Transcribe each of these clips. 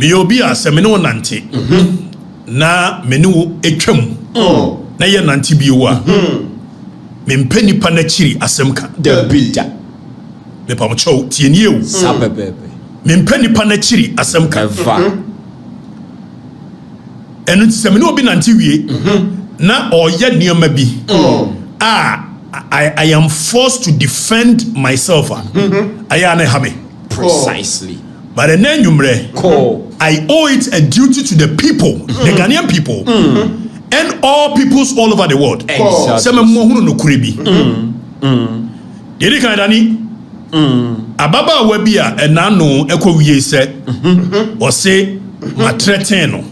Me obi a se me no nante. Na me no etwam. Na ye nante bi wo a. Me mpani pa na chiri asemka. Da bida. Me pa mo chow tienie o. Sabebebe. Me mpani pa na chiri asemka. Eva. Enu se me no obi nante wie. Na oye nioma bi. I am forced to defend myself. I have Precisely. But the name I owe it a duty to the people, the Ghanaian people, and all peoples all over the world. Some more no kuribi. Did you kind Ababa webia and nano echo ye said, or say, my treteno.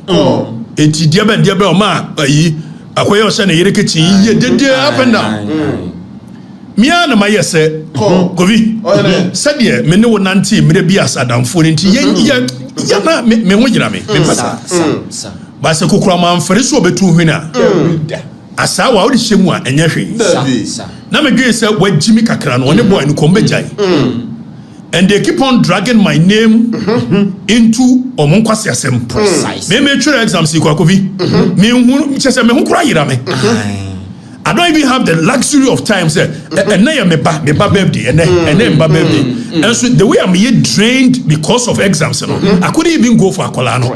Eti diabe ma akoyo se na yerekechi ye dede up and down. Mia na maye se govi said me ne wonante mere bi asadamfo nti ye na me ho gira me ba se kokura man fere so betu hwena asa wa wo de hyemu a enye hwe na me dwe se wagimi kakra no one boy no kombejai. And they keep on dragging my name into omonkwase asem. Me try exams ikokovi. Me hu chese me hu kura yira me. I don't even have the luxury of time say and na me ba birthday and ba birthday. And so the way I'm here drained because of exams, I couldn't even go for akola no.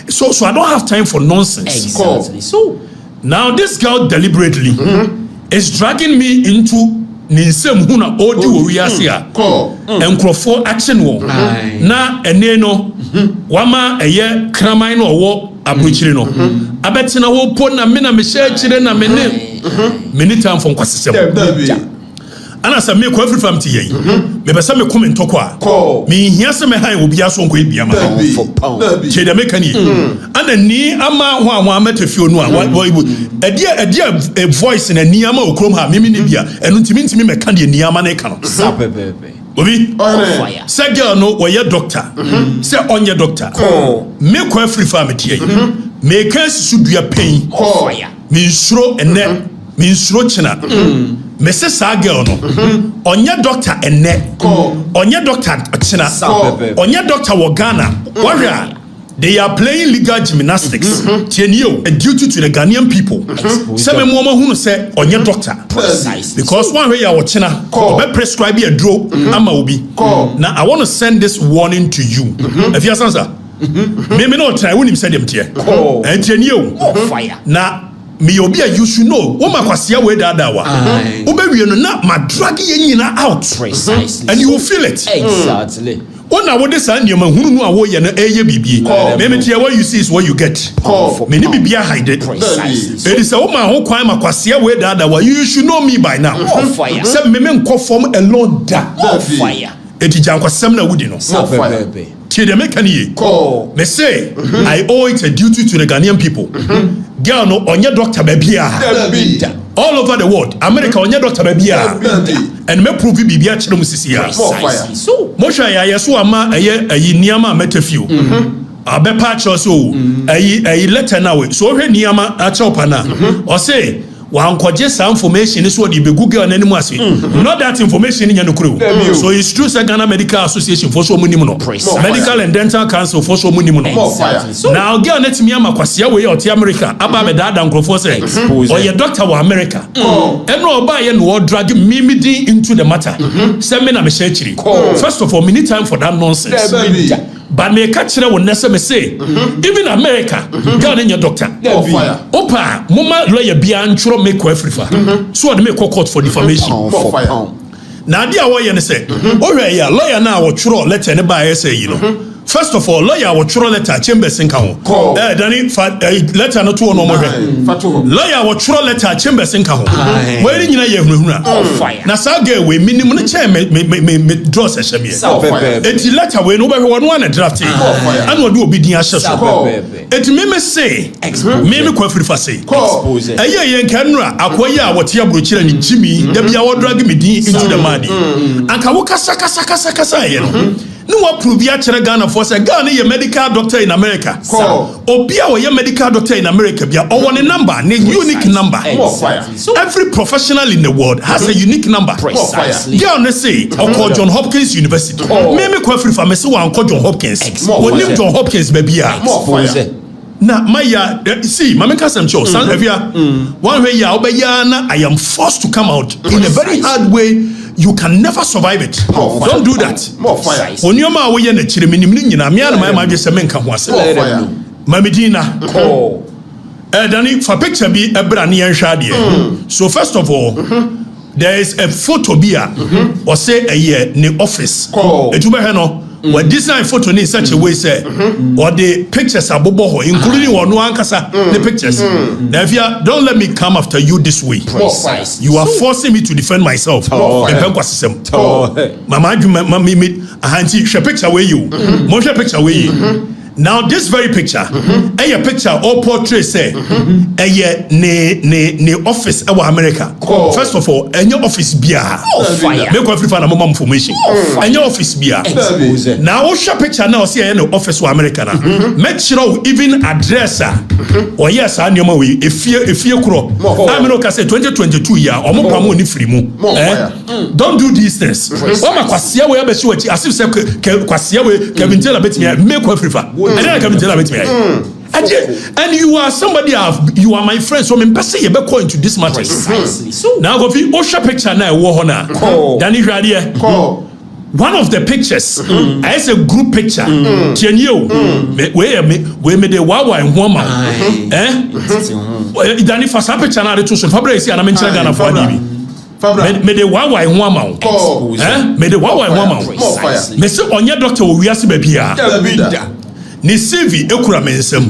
So I don't have time for nonsense. Exactly. So now this girl deliberately is dragging me into Ninsem huna odi wo wiase a enkrofo action wo na ene no wama eye kraman no wo abrochire no abetina wo po na me na me share chire na me time for nkwasesem ana sa me ko Afrifa mti ye me be sa me comment to kwa me hia se me han obi aso nko ebia ma che de mekani ana ni ama ho anwa amatafio no a edia voice na ni ama okrom ha me ne bia enu ntimi me ka de ni ama na ka no sabebebe obi say girl no we ye doctor say onye doctor me ko Afrifa mti ye me ka susudua pain me nsuro ene me nsuro china Mrs. Sagel no onye doctor ene onye doctor china onye doctor wo Ghana warrior they are playing legal gymnastics tienio a duty to the Ghanaian people say me mo hunu say onye doctor because one way ya wo china be prescribe a drug ama obi now I want to send this warning to you if you answer me no try when him say dem tie tienio fire na me obi a you should know wo makwasia we dada wa wo be wie no na ma drag ye nyina out precisely and you will feel it exactly ona wo de san niam hunu no a wo ye no eye bibie me tie what you see is what you get me ni bibia hide it precisely it is a woman who kwan makwasia we dada wa you should know me by now fire say me nko form alone da fire eti jankwasem na wudi no fire tie de mekani me say I owe it a duty to the Ghanaian people girl no onye doctor babia all over the world America onye doctor babia and me prove bibia kire mu sisia so mo hwa ya yeso ama ayi niama metafio abepa cho so ayi letter na we so hwe niama a chopa na o say wankoje some information so the be Google na nimu ase not that information nya no kuro so it's true say Ghana Medical Association for so munim no Medical and Dental Council for so munim no now girl net me amakwase we o ti America aba be dada nkrofo say or your doctor wa America and no oba ye no drag me into the matter say me na me share chiri first of all me need time for that nonsense but me ka kire won nese me say even America girl in your doctor opa mama lawyer bia ntro make Afrifa so they make court for defamation na dia wo ye ne say o hwe ya lawyer na wo tro letter ne ba say you know first of all lawyer wo tro letter chambers nka ho dani letter no to no mo hwe lawyer wo tro letter chambers nka ho we nyina ye hunahuna na sa ga we minimum ne che me draw session me enti letter we no be hwe no na draft and wo do obi din ahye so enti me say me ko Afrifa say ye nkanura akoya a wo te abrochira ni Jimmy da bia wo drag me din into the mad anka wo kasa ye no no wa prove ya chere Ghana for say Ghana ye medical doctor in America. Obi a ye medical doctor in America bia o one number, ne unique number. Every professional in the world has a unique number. Precisely. Girl ne say o John Hopkins University. Me kwa Afrifa Mensah wa ko John Hopkins. Onim John Hopkins baby a. Na Maya see mama kasam cho san evia one way ya obeya na I am forced to come out in a very hard way. You can never survive it. Don't do that. Onyoma we ye na chire minim ni nyina me ana ma dwese menka ho ase. Mamedina. Dani for picture bi ebra ne yenhwa de. So first of all, there is a photo bia or say a year ne office. Etube he no we design photo in such a way say or the pictures are bobo including one ankasa the pictures. Now if you don't let me come after you this way. You are forcing me to defend myself. Mama me ahanti share picture where you. Mo share picture where you. Now this very picture, a picture or portrait say, ne office our America. First of all, your office beer. Make everyone a moment information. And your office beer. Now show picture now see no office or America. Make sure even address or yes, I know we if you crow. I mean, okay, say 2022 year or more promo free mo. Don't do these things. Oh my kwasia we be sure as if say kwasia we Kevin tell about me make everyone. And then I come tell me. And you are somebody you are my friend, so I'm say you be call into this matter. So now go fi Osha picture na wo ho na. Dani hwade. One of the pictures is a group picture. Tienyo. We me de wawa en homa. Dani fa sa picture na de to so Fabra si ana me nchira Ghana for adibi. Me de wawa en homa. Me de wawa en homa. Me se onye doctor wo wiase ba bia. Ni CV ekura mensem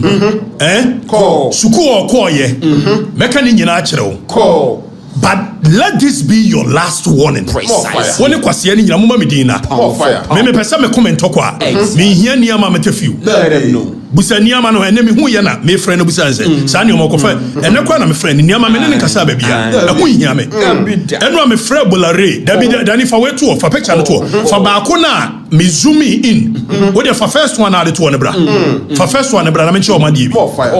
suku okoye meka ni nyina akyerɛw but let this be your last warning. Woni kwase ni nyina moma medina me pesa me comment kwa me hia ni ama metafiu busa ni ama no ene me hu ye na me friend no busa nse sa ni omokofa ene kwa na me friend ni ama me ne nkasa ba bia hu hia me eno me friend bolare dani fa wetu fa picture no to fa ba ko na me zoom in what the first one na to one bra for first one bra na me che o ma die bi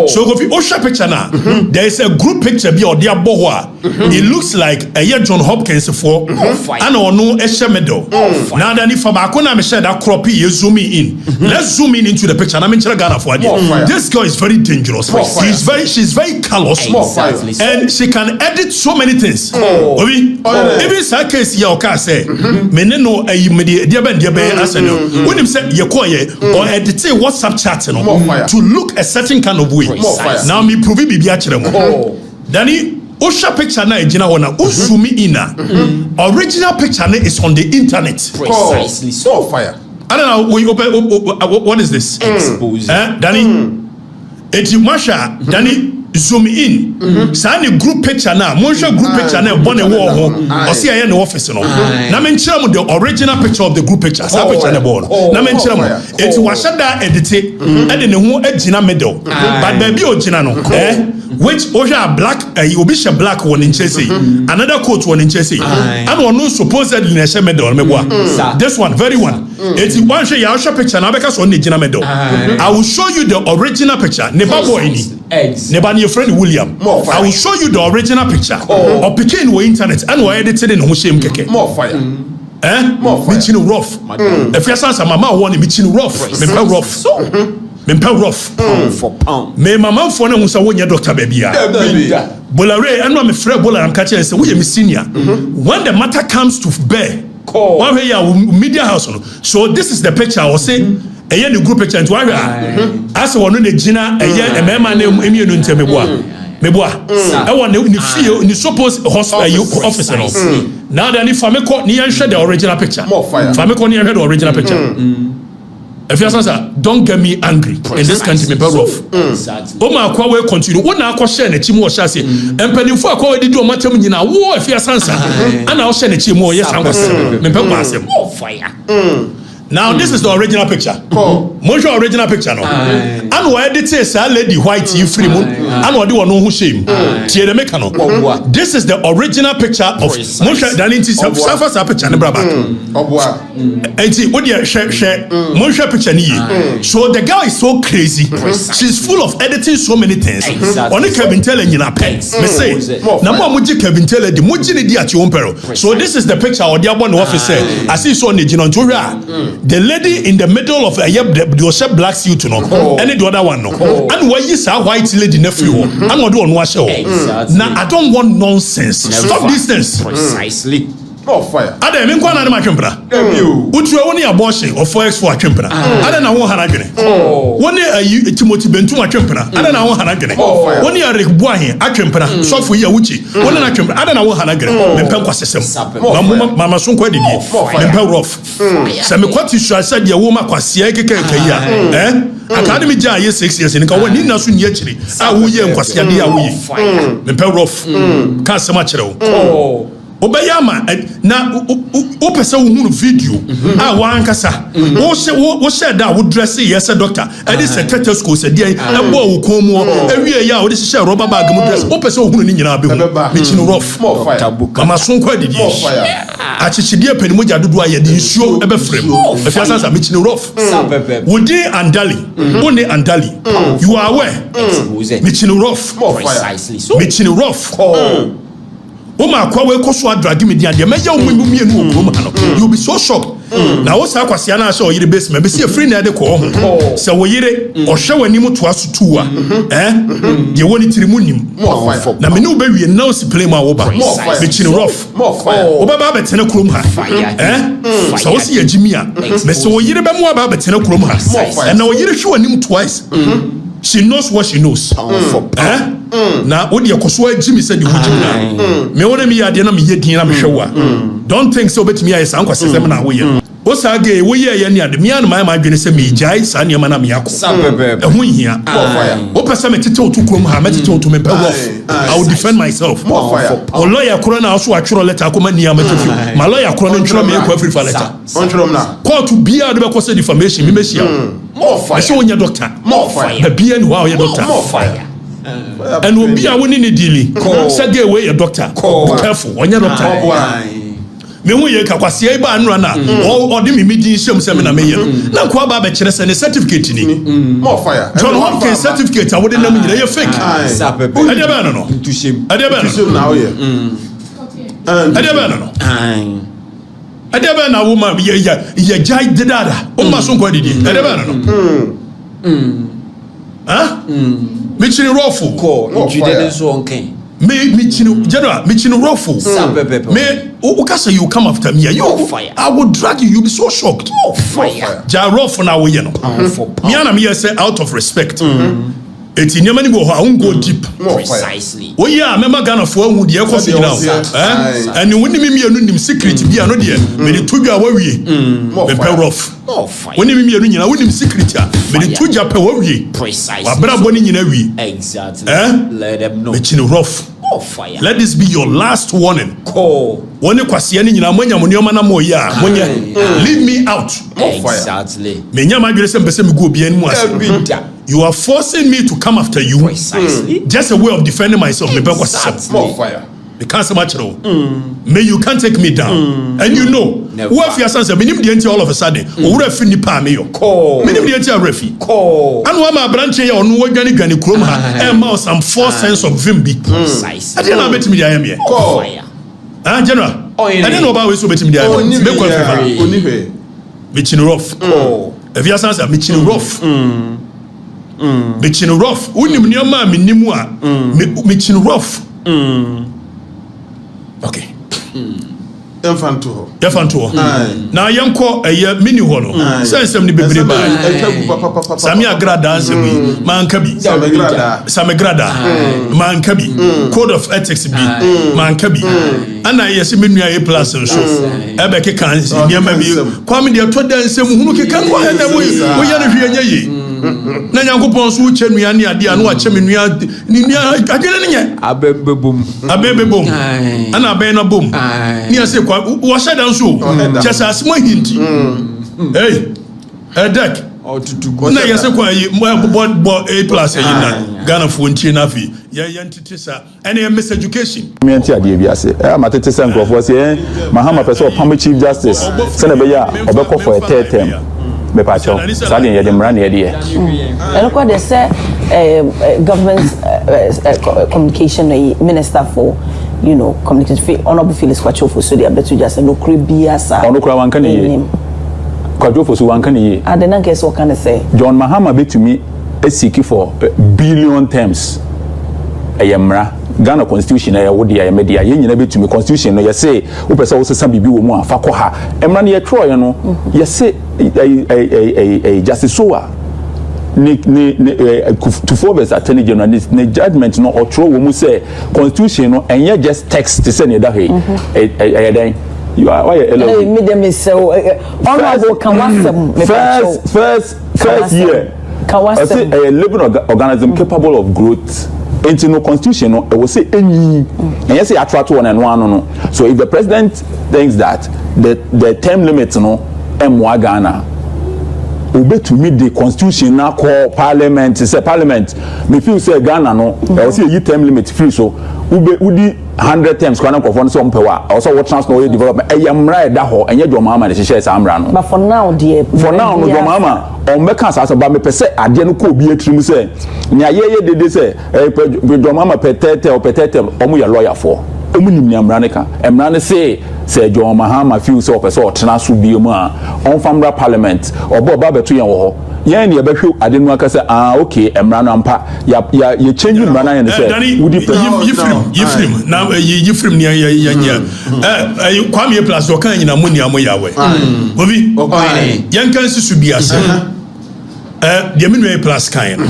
so go fi o share picture na there is a group picture bi o de abo ho a it looks like a John Hopkins for and ono e share medal now dani fa ba ko na me share that crop you zoom in let's zoom in into the picture na me che Ghana for this girl is very dangerous. She's very callous. And she can edit so many things. Even sa case ya oka say meneno diabe aseno when him say ye call ye or edit WhatsApp chat to look a certain kind of way. Now me prove bibia kire mo. Dani Osha picture na ejina hona zoom in original picture is on the internet. Precisely so. Fire. I don't know. We open. What is this? Expose. Danny, eti masha. Danny, zoom in. Sani group picture na. Monsha group picture na. Bone wo ho. Osi aye no office no. Na menchira mo the original picture of the group picture. Sa picture na born. Na menchira mo. Eti washa da edit. Ede ne ho ejina middle. But baby ojina no. Which Osha black, Obisha black one in Chelsea, another coat one in Chelsea, and one no supposedly in a medal. This one, very one. It's one show your picture, now because on the Gina medal. I will show you the original picture. Never boy never your friend William. I will show you the original picture of Pekin with internet and we edited in Hushim Keke. More fire. More fire. Rough. If your son's a mama one in between rough, rough. Rough for pound. Me mama for no musa wonya doctor baby ya. Bolare and me frère Bola am catch say we senior. When the matter comes to bear, one way ya media house no. So this is the picture I was saying. Eye the group picture into where as one no gina eye mema na emi no ntem meboa. I want ni feel ni suppose hospital officer no. Now then if I make ni share the original picture. If I make ni share the original picture. If you answer, don't get me angry in this country, me better off. Oma akwa we continue. Wona akwa share na chimu o share say. Empanifo akwa we di do matem nyina. Wo if you answer, ana o share na chimu o yes ankwase. Me pe kwa asem. Fire. Now this is the original picture. Most original picture no. And we edit say lady white you free moon. And we do one who shame. Tie the make no. This is the original picture of most than into surface picture ne braba. Enti what dey share most picture ni. So the girl is so crazy. She's full of editing so many things. Only Kevin tell nyina pen. Me say na mo amuji Kevin tell di mo gi ne di at your peril. So this is the picture or the one office say I see so ne gino to the lady in the middle of the black suit no any the other one no and why is a white lady nephew and what do on wash now I don't want nonsense. Stop these things. Precisely. Fire. Ade me kwa na de matwempra. Utuwe woni abortion of 4x4 atwempra. Ade na wo hanadwene. Woni Timothy Bentum atwempra. Ade na wo hanadwene. Woni Eric Boahin atwempra. Sofo yi awuchi. Woni na atwempra. Ade na wo hanadwene. Me pem kwasesem. Mama so kwa didi. Me pem rough. Se me kwati sure said ye wo makwase keke yi a. Academy ja ye 6 years nka woni na so ni akiri. A wo ye nkwase ade a wo yi. Me pem rough. Ka sema kire wo. Obayama na o pese wo hunu video a wankasa wo share da wo dress yes doctor e dey stethoscope se dey e bo wo komo ewie ya wo dey share rubber bag mu dress o pese wo hunu ni nyina be me chin rough mama son kwa didi a chichidie panimu jadodo aye dey nsuo e be frem e fi asansa me chin rough wo dey andali wo ne andali you are aware me chin rough me chin rough Oma kwa we koso adragi me dia de meya omumu mienu ogrom ha no you be so shocked na wo sa kwase na sha oyire basement be see free na de ko ho se wo yire ohwe wani mu to aso tuwa de woni tirimu nim na me ne oba wie na o si play ma wo ba be chini rough oba ba betene krom ha so wo si yagimi a me se wo yire be mu ba betene krom ha na wo yire hwe wani mu twice she knows what she knows. Na odi yakoso agimi said you wujina. Me wona me yade na me yedin na me hwewa. Don't think so bet me ayi san kwasesem na wo ye. O sage wo ye ye ne ade me an my adwene se me jai sa ne ma na me yakọ. Ehun hia. O pese me tete otu krom ha me tete otu me pe rough. I will defend myself. O lawyer kro na so atworo letter akoma ni amatefi. Ma lawyer kro no ntworo me ekwa free letter. Ontworo na. Court bia de be ko say defamation me mehia. More fire. So when you doctor. More fire. The BN wow your doctor. More fire. And we'll be a winning dealing. Say get away your doctor. Be careful when you doctor. Me hu ye kakwase ba anura na o de me medin hyem se me na me ye na kwa ba be kire se ne certificate ni More fire. John Hopkins certificate a wo de nam nyina ye fake. Ade ba no no. Ade ba no. Now here. Ade ba no. Ade ba na wo ma ye jai dedada. O ma so kwa didi. Ade ba no. Me chini rough ko njide so onken me chini general me chini rough me o kasa you come after me you I will drag you be so shocked fire ja rough na we ye no me ana me say out of respect eti nyama ni go ho I go deep precisely o ye a mema Ghana fo ahu de ekoso nyina and woni me mienu nim secret bia no de me de tudwa wawie me pe rough woni me mienu nyina woni secret a me de tudwa pe wawie precisely wa bra boni nyina wie exactly let them know me chini rough fire let this be your last warning ko woni kwase ne nyina monya monioma na mo ya monya leave me out exactly me nyama adwere se mpese me go obi anu ase you are forcing me to come after you precisely just a way of defending myself me be kwase More fire. Because much may you can't take me down and you know what if your son say me nim de all of a sudden o wura fi nipa me yo me nim de refi and one my branch here onu wadwani gani krom ha e ma some false sense of vim bi precisely I didn't know bet me there me fire general I didn't know about we so bet me there me ko fi Oni hwe. me chin rough if your son say me chin rough me chin rough unim nioma me nimu a me chin rough okay Infanto. Yafanto na yanko mini ho no sensem ni bebre ba sami agrada ansemi mankabi samegrada mankabi code of ethics bi mankabi ana yesi menua e plus nso ebe ke kan niam bi kwame de to dansem hunu ke kan ko na wo ya no hwe anya yi na Nyankopɔn so che nua ne ade anu a che me nua ni nua adwene ne nye Abebebum. ana aben na bom ni ase kwa wo hyeda nso just as mo hinti hey edek na yese kwa yi bo A+ yi na Ghana fo ntie na fi ye ntete sa ene miss education me ante ade bi ase matete se nkrofo se Mahama person pam chief justice se na be ya obekọ for a third term me pa cho sa de ye de mra na ye de and ko de say government communication minister for communication honorable Felix Kwachofo so they better just no kribia sa ono kra wan kan ye Kwachofo so wan kan ye adena ke so kan say John Mahama betumi seek for billion terms ayemra Ghana constitution ya wodi ya media ye nyina betumi constitution no ye say wo pese wo sesa bibi wo mu afa ko ha emra ne ye tro ye no ye say justice soa ni to forwards attorney general ni judgment no or tro wo mu say constitution no enye just text to say ne da he then you are why me dem is so honorable Kawasem first year Kawasem a living organism capable of growth into no constitution no will say any and yes attract one and one no so if the president thinks that the term limit no emwa Ghana obe to meet the constitution na call parliament say parliament me feel say Ghana no will say you term limit free so udi 100 terms kwana ko fon so mpewa also what transfer development eyamra da ho enye John Mahama de hye say amra no but for now no John Mahama on make us as ba me pese ade no ko bi atrim say ne ayeye dede say John Mahama petete omu ya lawyer for omu nim ne amra ne ka emra ne say John Mahama feel say opese o tena so bi mu a on famra parliament obo ba beto yen wo ho yen ne ebehwe ade no aka say okay emra no ampa ya change mra na yen say wudi Yifrim na Yifrim ne ya Kwame Plus o kan nyina mu ni amoya we obi yen kan sisu bi ase the Minway Plus kind.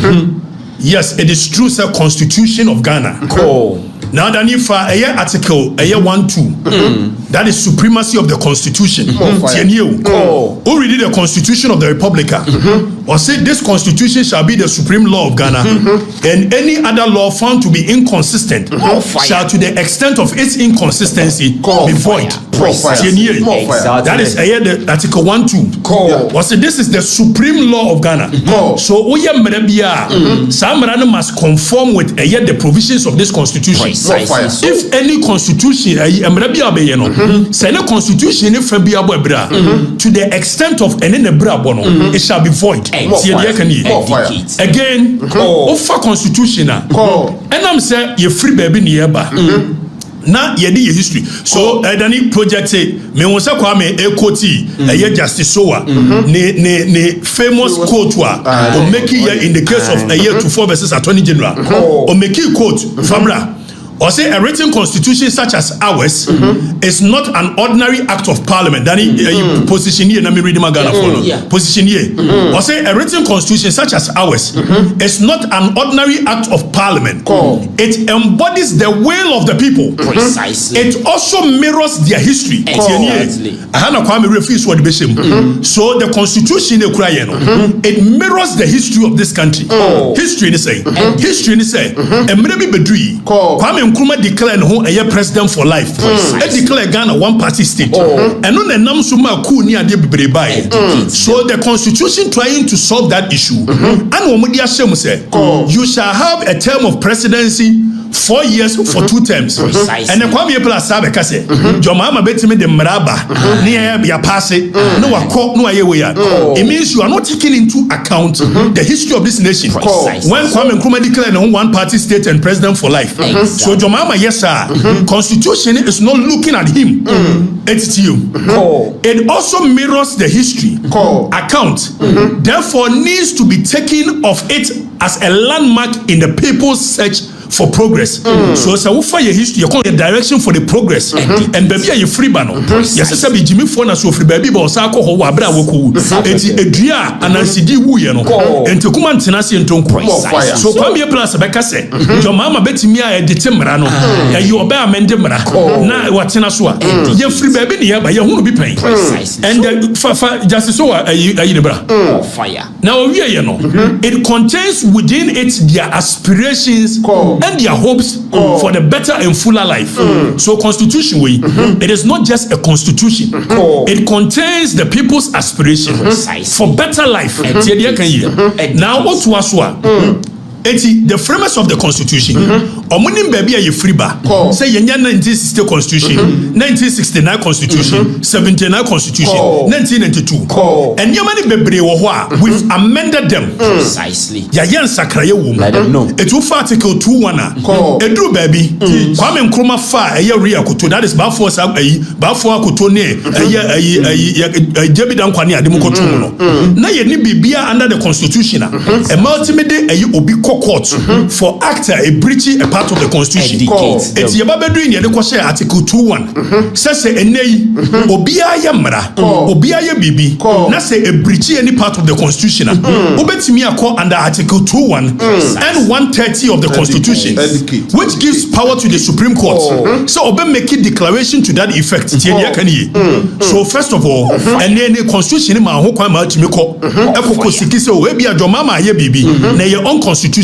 Yes, it is true, sir. Constitution of Ghana. Cool. Now, then, if article 1-2, that is supremacy of the Constitution. Who read the Constitution of the Republic? Or say this Constitution shall be the supreme law of Ghana, and any other law found to be inconsistent shall, to the extent of its inconsistency, be void. That is the article 1-2. Or say this is the supreme law of Ghana. So, Samrana must conform with the provisions of this Constitution. If any constitution, say no constitution to the extent of any it shall be void. Again, offer constitution, and I'm saying you free baby nearby. Na yedi ye history so dani project say me won say Kwame Ekoti justice soa ne famous quote o make here in the case of year 24 versus attorney general o make quote famra or say a written constitution such as ours is not an ordinary act of parliament. Danny, position here, let me read my Ghana for position here. Or say a written constitution such as ours is not an ordinary act of parliament. It embodies the will of the people. Precisely. It also mirrors their history. Exactly. So the constitution it mirrors the history of this country. History is say Kwame Nkrumah declared who a president for life. He declared Ghana one party state. And on the Namsuma coup near the Bibribai. So the constitution trying to solve that issue. And Omudia Shem said, you shall have a term of presidency 4 years for 2 terms. And the Kwame Plus Sabe Kase, Jomama Betime de Mraba, near ya pass it, no a court, no a. It means you are not taking into account the history of this nation. When Kwame Nkrumah declared one party state and president for life. So Jomama, yes, sir, constitution is not looking at him. It's you. It also mirrors the history account. Therefore, needs to be taken of it as a landmark in the people's search for progress. So we find your history, you call your direction for the progress. And baby, you free bano. Yes, I be Jimmy Fona so free baby, but Sako ho abra woku. Eti edria anansidi wu ye no. Enti kuma ntenase entonko. So come here plus beka se. Your mama betimi a edite mra no. Ya you obe amende mra. Na watena so a. Ye free baby ne ya ba ye hunu bi pen. And just so ayi ne bra. Fire. Now we are it contains within it their aspirations and their hopes for the better and fuller life. So constitution way, it is not just a constitution. It contains the people's aspirations for better life. Now what was the framers of the constitution, omunim baby a free ba. Say yenya 1960 constitution, 1969 constitution, 79 constitution, 1992. And yamani bebre wo ho a we've amended them precisely. Ya yen sakraye wo mu. Let them know. Etu fa article 21 a. Edru baby. Kwame Nkrumah fa eye ria koto, that is ba for sa ayi, ba for akoto ne eye Jebi dan kwani ade mu koto no. Na ye ni bibia under the constitution a. E multimate ayi obi court for actor a breaching a part of the constitution. It's Yababedu in the question article 21. Says enei obia yamra, obia ya bibi. Na say a breaching any part of the constitution. Obetimi akọ under article 21 and 130 of the constitution, which gives power to the Supreme Court. So obe make a declaration to that effect. So first of all, and then the constitution ma ho kwa ma timi ko. Ekoko sikise o ebi adwoma ye bibi na ye unconstitutional.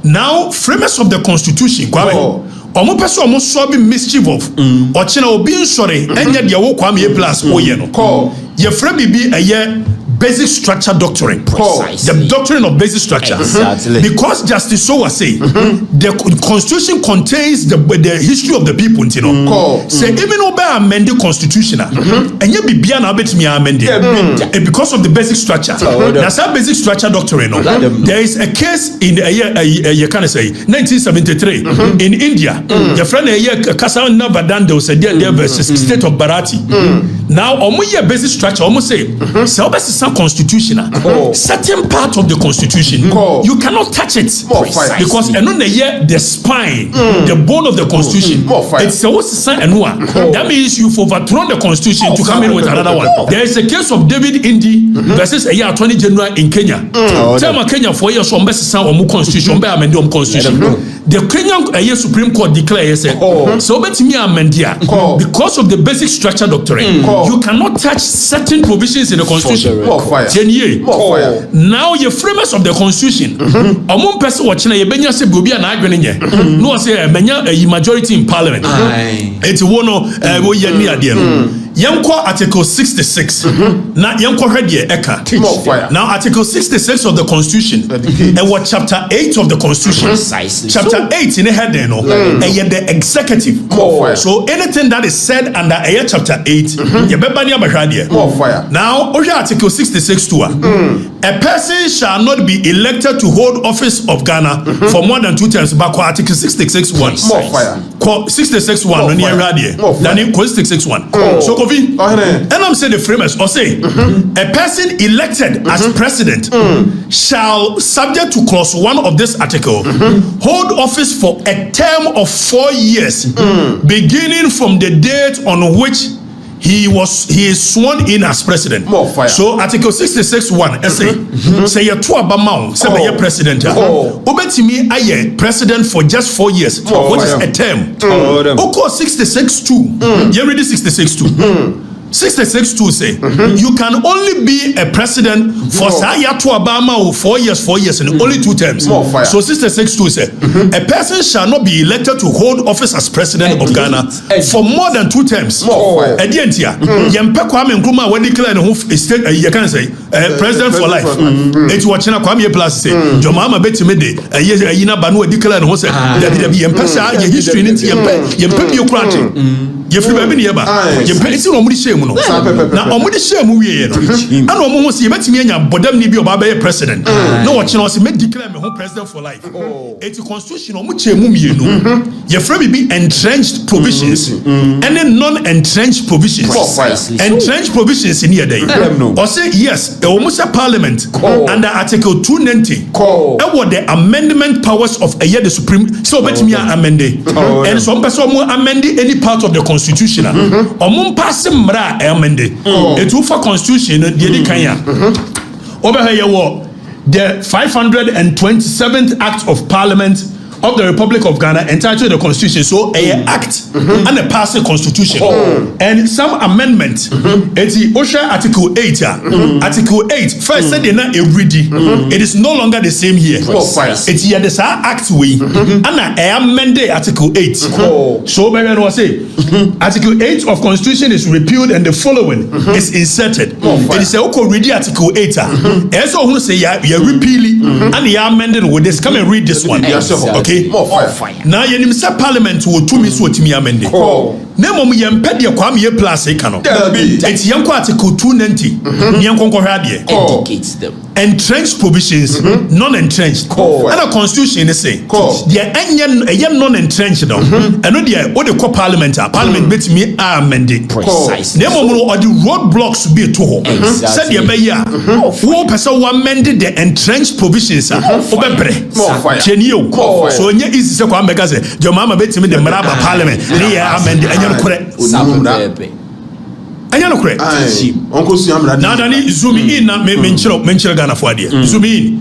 Now, framers of the constitution, omo person omo so be mischief of or china obi sorry enya de wo kwam ye plus oye no ye fra bibi eye basic structure doctrine. The doctrine of basic structure. Exactly. Because Justice Sowa say the constitution contains the history of the people, you know. Say even obey amend the constitution and you be bia na betimi amend it because of the basic structure. That's a basic structure doctrine. No? There is a case in you can say 1973 in India. Your friend Kasan Navadando said there versus state of Bharati. Now omuye basic structure almost say constitutional certain part of the constitution you cannot touch it because the spine the bone of the constitution it's that means you've overthrown the constitution to come in with another one. There is a case of David Indi versus a Attorney General in Kenya. Tell Kenya 4 years on constitution constitution. The Kenyan Supreme Court declares so because of the basic structure doctrine you cannot touch certain provisions in the constitution. 10 years. Now your framers of the constitution among person watching a benya se bobi na adwene nye no say menya a majority in parliament it's one wo ye ni ade no yanko article 66 na yanko hwede eka now article 66 of the constitution and what chapter 8 of the constitution chapter 8 in the head no the executive so anything that is said under chapter 8 you beba ni abahwade now article 66 to a person shall not be elected to hold office of Ghana for more than 2 terms. Back article 66(1). 66(1) on the radio. Then 66(1). So Kofi, and I'm saying the framers or say a person elected as president shall, subject to clause 1 of this article, hold office for a term of 4 years, beginning from the date on which he is sworn in as president. So article 66(1) say you to abamount say be president obetimi aye president for just 4 years which is a term. Oko 66(2) you read 66(2) 66(2) say you can only be a president for saya to abama 4 years and only 2 terms. So 66(2) say a person shall not be elected to hold office as president of Ghana for more than 2 terms. Edientia yempe Kwame Nkrumah when declare no state you can say president for life. It watching Kwame plus say your mama betime de ayina banu declare no say that yempe sa history nti yempe biokrati ye free baby nieba ye pensi no omudi shame no na omudi shame wiye no ana omo ho se ye betimi anya bodam ni bi oba be president no wo chine o se me declare me ho president for life eti constitution omo chemu mienu ye free be entrenched provisions and non-entrenched provisions entrenched provisions in here day or say yes e omo say parliament under article 290 e what the amendment powers of a year the supreme so betimi amende and some person amend any part of the constitution omo pass mra amende etu for constitution the kanya over here the 527th act of parliament of the Republic of Ghana entitled the Constitution. So a act and a passing constitution and some amendment. It's the OSHA Article 8. Article 8 first said they're not every it is no longer the same here. It's here the act we and I amended Article 8. So maybe I say Article 8 of Constitution is repealed and the following is inserted. It is a read Article 8. As who say you repeal and you amended with this. Come and read this one. Okay. More fire. Now you say parliament will to me so to me amende. Nemo mu yempe de kwam ye plus e kano. Eti yanko article 290. Ni yanko hwa de. Indicates them. Entrenched provisions, non-entrenched. And a constitution is say the enye non-entrenched no. Eno de o de parliament bet me amende. Precisely. Nemo mu or the roadblocks be to ho. Said ye be ya. Who person wa amended the entrenched provisions obebre. More fire. Chenio. So nye easy say kwa mbeka say your mama bet me the mraba parliament. Ni ya amende anya no kure Uncle Siam now Danny zoom in na menchiro Ghana for there zoom in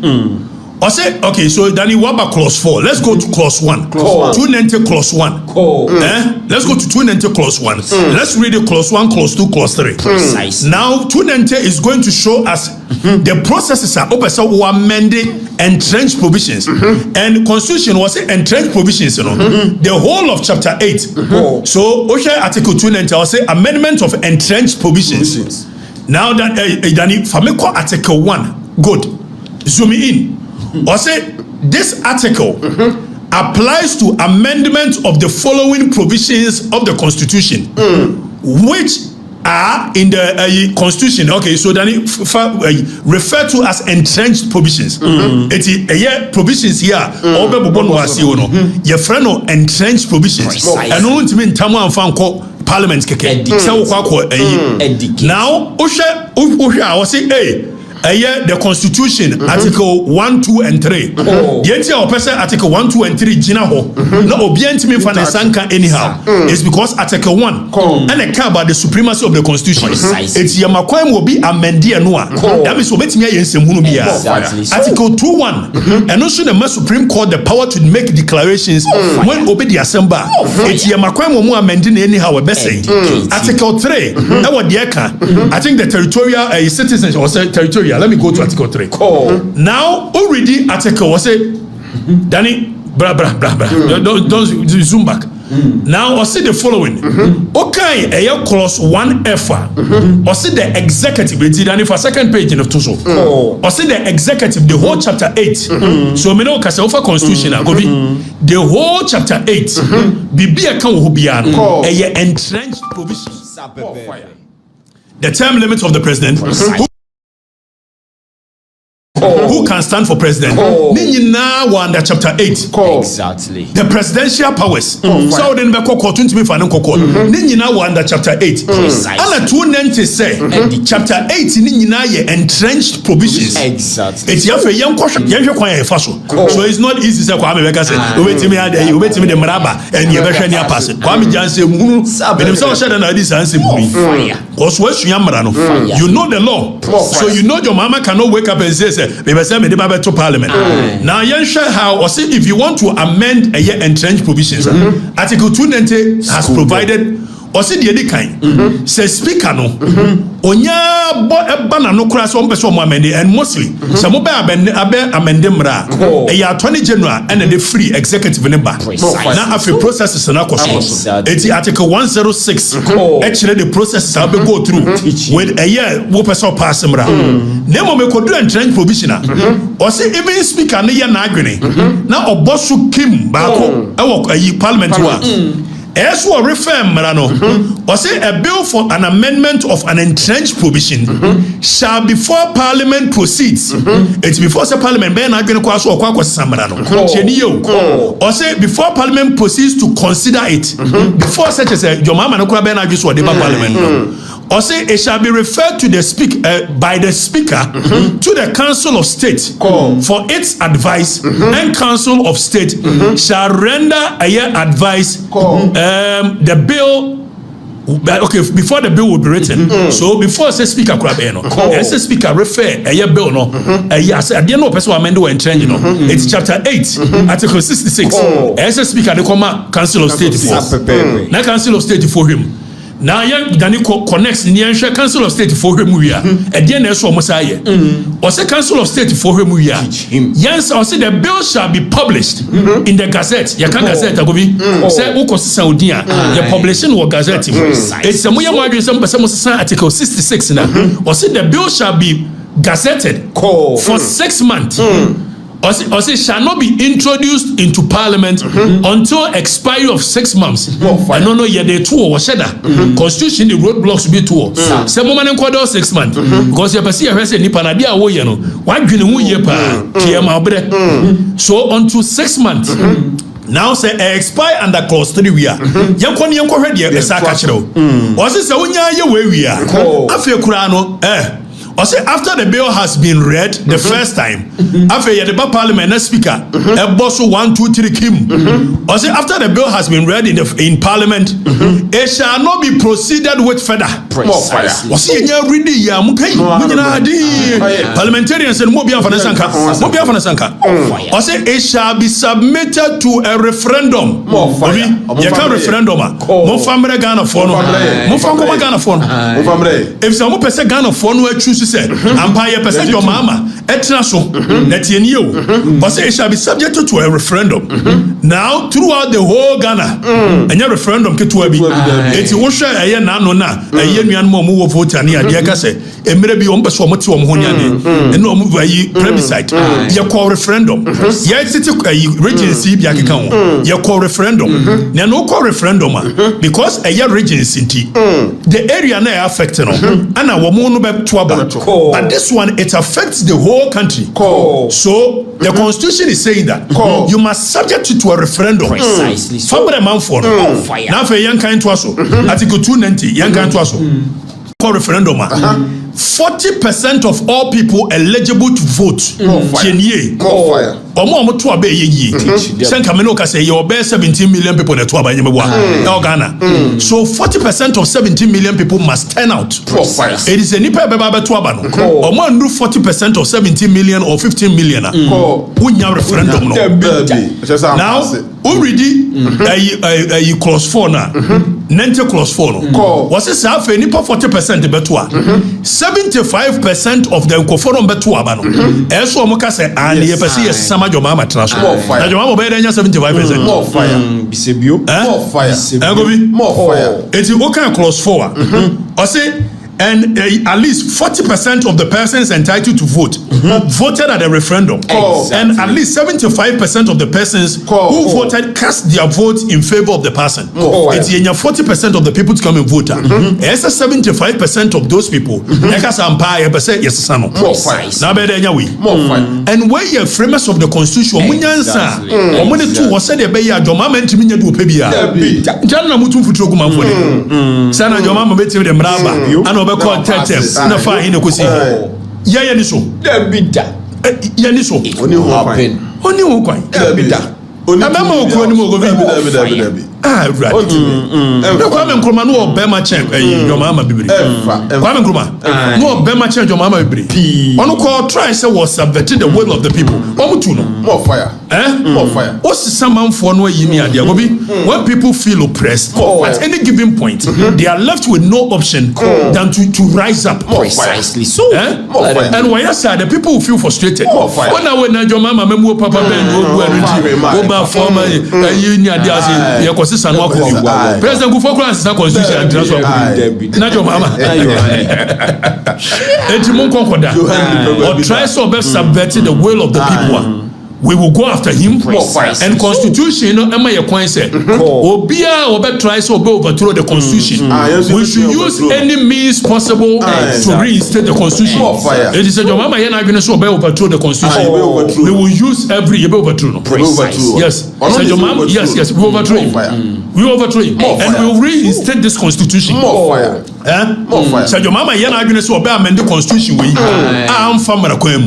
I say okay so Danny what about clause 4 let's go to clause 1 290 clause 1 let's go to 290 clause 1 let's read the clause 1 clause 2 clause 3 now 290 is going to show us the processes are open so we amending entrenched provisions and constitution was entrenched provisions you know the whole of chapter 8 so OSHA article 290 I say amendment of entrenched provisions now that Danny fameko article 1 good zoom in I say this article applies to amendment of the following provisions of the constitution which are in the constitution. Okay, so then refer to as entrenched provisions. It's provisions here. Your friend of entrenched provisions. And no to mean tamu and fan call parliament keke. Now, Osha was say, hey. The Constitution, Article 1, 2, and 3. The entire person Article 1, 2, and 3 Gina ho. No obient me for the sanka anyhow. It's because Article 1 and a care about the supremacy of the Constitution. It's Yamakwem will be amended noa. That means obet me yen semunu biya. Article 2:1 and also the Supreme Court the power to make declarations when obey the assembly. It's Yamakwem will amended anyhow a best. Article 3 that what the I think the territorial citizens or territorial. Let me go to Article 3. Now, already Article was say, Danny, don't zoom back. Now, I see the following. Okay, a clause 1F. I see the executive. Danny for second page in the Tuso. I see the executive, the whole chapter 8. So, me know Kasafa Constitution. The whole chapter 8. Bibi account will be a entrenched provision. The term limits of the president. Who can stand for president? Nina under chapter 8. Exactly. The presidential powers. So then we call to me for Nina under chapter 8. And 290 say chapter 8 Nina entrenched provisions. Exactly. It's your young question. So it's not easy to say wait me the maraba and you better near pass it. Kwame Janse Munu. But himself said that this answer because you know the law. So you know your mama cannot wake up and say to parliament. Now, how or see if you want to amend a year entrenched provisions, Article 290 has provided or see the other kind. Says speaker no. Onya banana no cross on person amende and mostly some amende mra. A 20 general and the free executive member. Now after processes and it's Article 106. Actually the processes have been go through with a year wo person pass mra. Nemo me could do entrenched provision. Or see even speaker na ya na adwene. Now obosu kim baako e wo parliament wa. Eso refer Marano. Or say a bill for an amendment of an entrenched provision shall before Parliament proceeds. It's before the Parliament ben not going to cause or Marano. Or say before Parliament proceeds to consider it. Before such as your mama no ben just what Parliament. Or say it shall be referred to the by the Speaker to the Council of State for its advice, and Council of State shall render a year advice. The bill. Okay, before the bill will be written, so before say speaker krabeno, as a speaker refer a bill no, yes, I didn't know person amend or entrench no. It's chapter 8, article 66. As a speaker, the comma Council of State for. Now Council of State for him. Now young Danny connects in the Council of State for him we are. Again, that's what Messiah. Or say Council of State for him we are. Yes, or say the bill shall be published in the Gazette. You can Gazette agobi. Say Uko Saudia. The publishing or Gazette. It's a more some article 66 now. Or say the bill shall be gazetted for 6 months. Or say shall not be introduced into Parliament until expiry of 6 months. I don't know yet they tour or shedder. Constitution the roadblocks be tour. Some moment in quarter 6 months. Because you see a resident Nipanadia wo you know. One green year pa so until 6 months. Now say expire under clause 3 we are. Yanko ready a sakachero. Or say unya ye we are. After Kurano or say after the bill has been read the first time, after the Parliament speaker, a boss 1, 2, 3 Kim. Or say after the bill has been read in Parliament, it shall not be proceeded with further. Precisely. Or say ready ya mukai. Parliamentarians and Mobia Fanasanka. Or say it shall be submitted to a referendum. You can referendum. Mo famre Ghana phone. Mo famre Ghana phone. If some person Ghana phone will choose said, Empire percent your mama, etnaso, netienio, but say it shall be subjected to a referendum. Now, throughout the whole Ghana, and your referendum get to be it's Washa, a year nano, a year more vote, and dear Casse, and maybe on Pesomati or Mohonian, and no move a plebiscite. You call referendum. Yes, it's a regency, Yakikon. You call referendum. Now, no call referendum because a year regency, the area now affected, and I will move back to about. But this one, it affects the whole country. So the Constitution is saying that you must subject it to a referendum. Precisely. So, now for young kind to us, Article 290, young kind to us, referendum. 40% of all people eligible to vote. Omo to abe ye. Senka me no ka say you be 17 million people na to aba nyemwa. Ghana. So 40% of 17 million people must turn out. It is a nipa be ba to aba no. Omo ndu 40% of 17 million or 15 million. Unya referendum no. Now, already a clause 4 na. Nente clause 4 no. Was it say afa nipa 40% be to 75% of the koforum be to aba no. Eso omo ka say and ye pese yes sama your mama transfer. More fire. Your mama be 75%. More fire. Bisebio. More fire. More fire. It's okay clause 4. I say and at least 40% of the persons entitled to vote voted at the referendum. And at least 75% of the persons who voted cast their votes in favor of the person. It's 40% of the people to come and vote. It's 75% of those people. And where you're framers of the Constitution, na fa hin ko si ya ni so da bida ya ni so oni ho kwan da bida oni ama okro ni mo go da right. No kwame nkruma no obema chen your mama bibiri. Kwame nkruma no obema chen your mama bibiri. Ono ko try say was subverted the will of the people. Omutu no. More fire. More fire. Osamanfo no yi ni ade obi when people feel oppressed at any given point they are left with no option than to rise up. Precisely so. And why say the people who feel frustrated when your mama memu papa ben go ba former yi ni ade as President Gufo is a constitution and transfer. Not your mama. Or try so best subverting the will of the people. we will go after him. And constitution am I a coin say obia obe try so obe overthrow the constitution. We should use any means possible to reinstate the constitution. It is a job mama here na going to so obe overthrow the constitution. We will use every overthrow. Yes. Yes, we overthrow him. We overthrow him and we will reinstate this constitution. So your mama here na going to so obe amend the constitution we am famara kwem.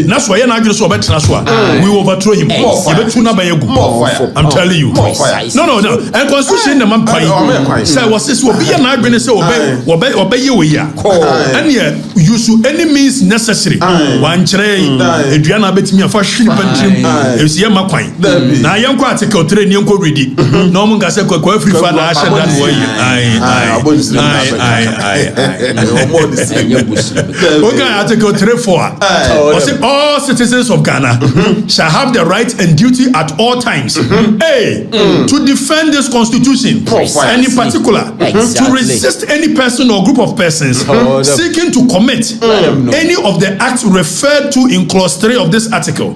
Na so here na going to so obe transfer. We overthrow him. I'm telling you. No. And constitution the man pay. Say was this will be an argument say obey you here. And yeah, use any means necessary. One train, Adriana bet me a first ship and trim. You see my coin. Now young article train young ready. No one can say every father I said that way. Okay, article 3-4. All citizens of Ghana shall have the right and duty at all times to defend this constitution and in particular to resist any person or group of persons seeking to commit any of the acts referred to in clause 3 of this article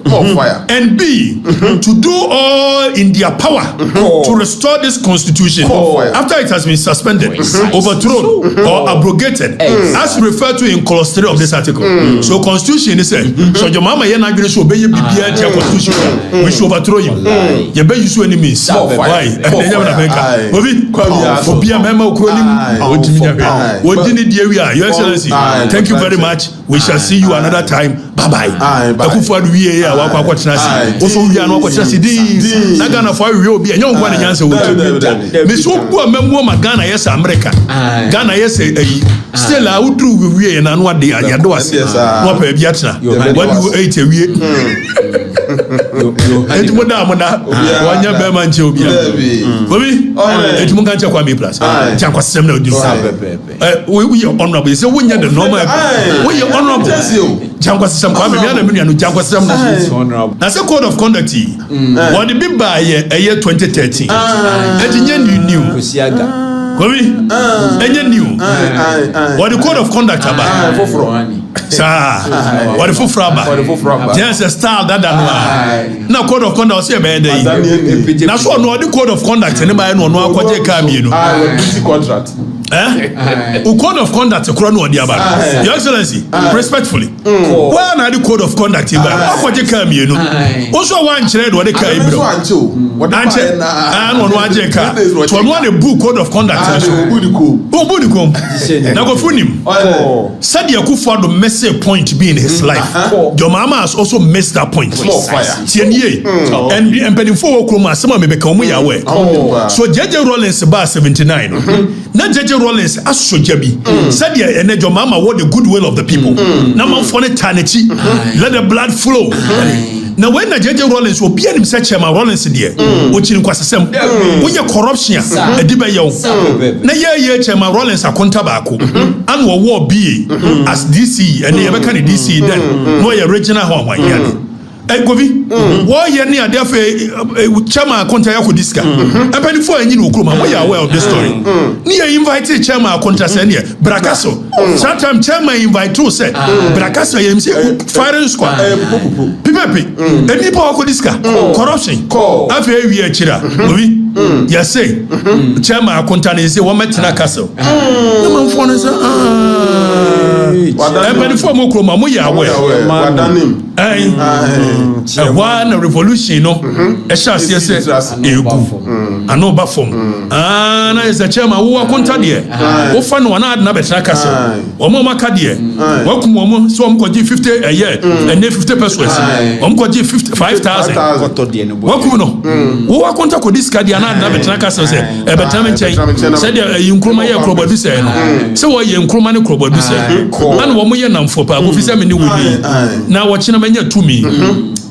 and B to do all in their power to restore this constitution after it has been suspended, overthrown or abrogated as referred to in clause 3 of this article. So constitution is said so your mama here na going to obey the constitution. We should overthrow him. You better use any means. Why? Your Excellency, thank you very much. We shall see you another time. Bye bye. Also, we are not going to see this. Nagana for you be a young one in answer. Miss Oku, a member of Ghana, yes, America. Ghana, yes, still I would do we and what they are. What do you ate a week? Eti moda wanya be man che obi obi eti mo kan che kwa me plus cha kwa sem na odi we honorable say wonya the normal we honorable cha kwa sem kwa me na me no cha kwa sem na say code of conduct what the big by year 2013 eti nya new Kobi enye new what the code of conduct about sir what the fufraba there's a style that now code of conduct say be dey na so no the code of conduct any buy no akwaje ka mienu contract code of conduct kura no odi aba your excellency respectfully why na the code of conduct ba akwaje ka mienu o so wan kire do de ka ibro anche no aje ka to no the book code of conduct Obudikom. Now go for him. Said Yakufu the message point be in his life. Your mama has also missed that point. And Penifo Okroma, some may become aware. So JJ Rollins bar 79. Not JJ Rollins as Sojabi. Said and your mama what the goodwill of the people. Number for eternity. Let the blood flow. Now when JJ Rollins will be him such a Rollins there, which in Quasasem, when your corruption, a dibayo. Na ye Chema Rollins a contabako, and war be as DC and never can DC then no original home. Govi, why you near therefore Chama Conta Yakudiska? And before I knew Kruma, we are aware of this story. Near invited Chama Conta Senia, Bracasso. Sometimes Chama invite two said Bracasso, firing squad. Pipepi, and Nipo Kudiska, corruption, after we are Chira. Yes, say Chama Conta is a woman in a castle. The man phone is and before Mokroma, we are aware. One revolution, no, a chance, yes, a no bafom. And as a chairman who are contadia, who found one another castle, or Mama Cadia, welcome woman, so I'm going to 50 a year, and then 50 pesos. I'm going to 55,000. Welcome, who are contact with this Cadia, another castle, a better change, said you Kromaya Crobaduce, so you Kromani Crobaduce, and 1 million for Pabufisa Mini with me. Now watching a mania to me.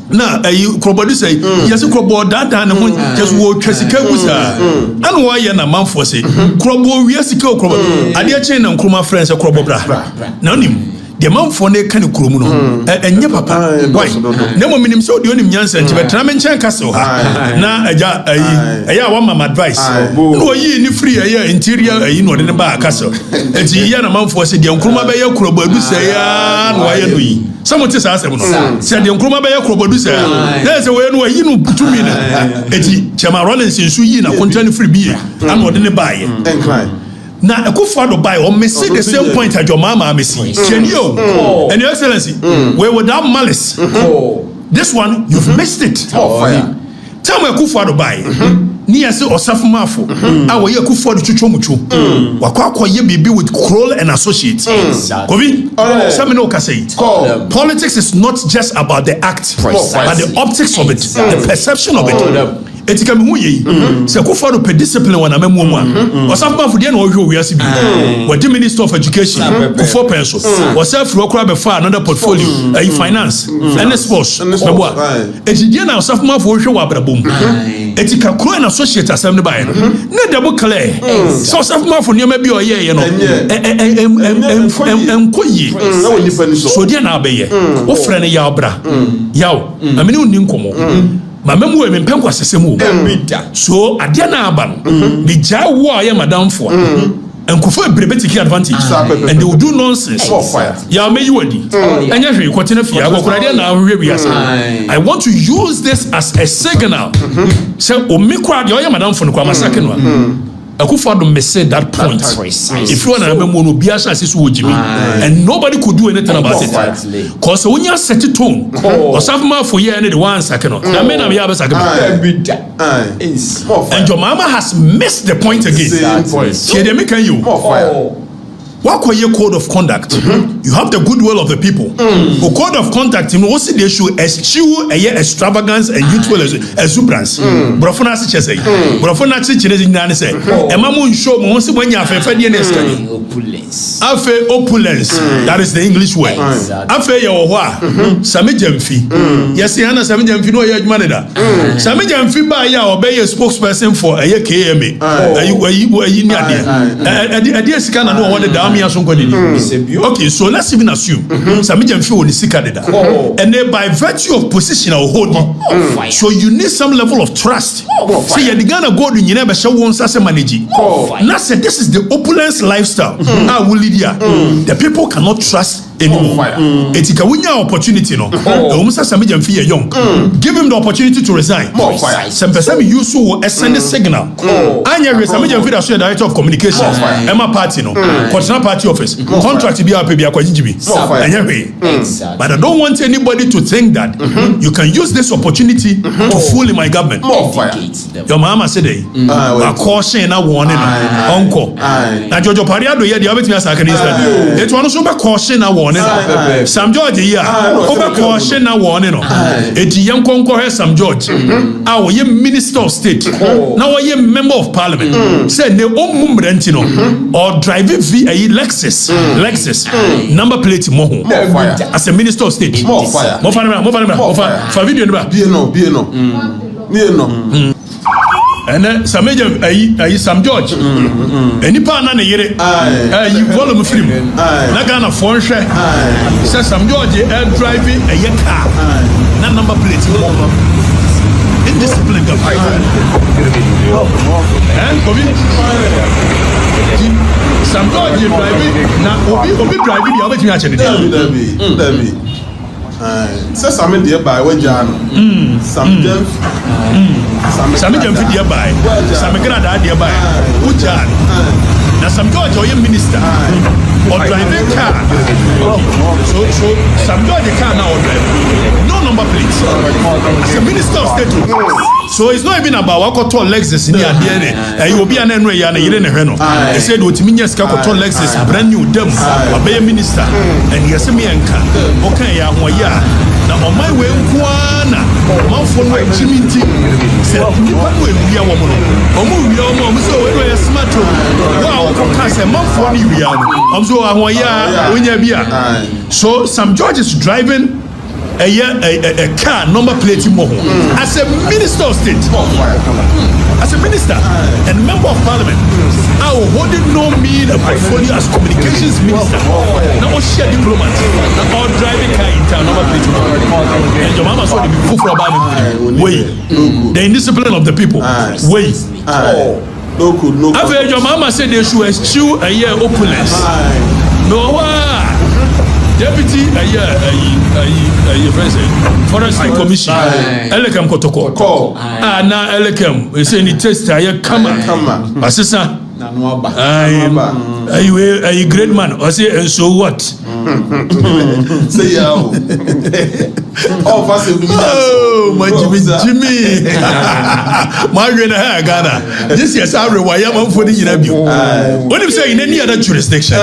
Na Krobadu say yes Krobo that and just wo twesika busa and why na manfo say Krobo wiasika Krobo ade chain na Nkruma friends Krobo bra na nim the man for ne kan kurom no enye papa why na mo minim so de onim nyansa nti betra me nchen castle ha na aja ayi wa mama advice no yi ni free ayi interior ayi no de ne ba castle enti ya na man for se de nkruma be ya kurobodu se ya no ayi no yi some ti sa asem no se de nkruma be ya kurobodu se ya na se we no ayi no butumi na enti chema Rollins nsu yi na contract free bi and no de ne ba ye na Akufo-Addo buy or me say the same point at your mama me see. Chenio and your excellency, we without malice. This one you've missed it. Tell me Akufo-Addo buy. Ni ase osafumafo. Awo ye Akufo-Addo chuchomuchu. Wakwa ye bibi with Kroll and Associates. Kobi, some no can say. Politics is not just about the act, but the optics of it, the perception of it. Etika me huye se Akufo-Addo pe discipline wana memu mu a osafuma fudie na ohwe owiase bi wadi minister of education Kufo penso osafuro kura be fa another portfolio finance and sports meboa etidie na osafuma fo ohwe wa brabom etika kro and associate asem ne bae no na double clear so osafuma fo niam bi oye ye no enkoyi so die na abeye wo frɛ ne yaw bra yaw amene onni nkomo Mamemu we mempenko asesemu so adia na aba no me ja wo aye madam fo Nkufo ebrebe take advantage and they will do nonsense ya me yiwadi anya hwe kwotena fia agokorade na ahwe wiase I want to use this as a signal say omikwa de oye madam fo no kwa masake no Akufo-Addo missed that point. If you want to remember, no biasa asisu wojimi, and nobody could do anything about it. Cause when you set a tone, or something for you and the 1 second, that mean I'm here second. And your mama has missed the point again. What was your code of conduct? You have the goodwill of the people. The code of conduct, you know, what's the issue? Eschew a extravagance and youthful exuberance. Brofona si say. Brofona si chine zinane say. Emamu show mo si when you have opulence. Afe opulence. That is the English word. Afe yo wa. Sami jemfi. Yes, yana sami jemfi no ye adwuma da. Sami jemfi ba ya obey a spokesperson for a KMA. Ayi ni ade. Ade sika na no won da. Okay, so let's even assume Sami Jemfi won sika deda. And then by virtue of position or holding, so you need some level of trust. So you the Ghana go to never show one as a manager. Now say this is the opulence lifestyle. The people cannot trust anymore. It's a winning opportunity, no. Sami Jemfi young. Give him the opportunity to resign. Some person use to send a signal. Anya Sami Jemfi the director of communication. Emma Party no. Party office contract be up but I don't want anybody to think that you can use this opportunity to fool in my government. Your mama said a caution a warning uncle now Jojo Pariado here the other thing it was also caution a warning Sam George here over caution a warning it young conquer Sam George our minister of state now a member of parliament said the Rentino or driving via Lexus number plate moho as a minister of state more fire for video and then Sam George any partner na yere you volume film na Ghana phone share say Sam George driving a car na number plate indiscipline Sam George driving na obi driving the obetimi a chene Dabi say Sam dey by we jano Sam Jemfi dey by Sam Grada dey by ujan na Sam George oye minister or driving car so Sam George car now or drive no number plate as a minister of state so it's not even about what called Lexus in here there you will be an enwe ya na yire ne hwe no they said what me nyes ka called Lexus brand new dem obey minister and yes me enka okay ya ho ya na on my way nkwana man for no chiminti say ni pa no ewia wo mo no omo wia wo mo so we no smart wow ko ka say man for ni wia no so ahon ya onya bia so Sam George is driving a car number plate more as a minister of state as a minister and member of parliament I would no mean a portfolio as communications minister now share diplomat so the people about way the indiscipline of the people way no after your mama said they should eschew a year openness no deputy a year president forestry commission elekem kotoko na elekem we say ni test a year come assistant are you a great man or say and so what say oh my Jimmy my Ghana this year salary why am for the what if say in any other jurisdiction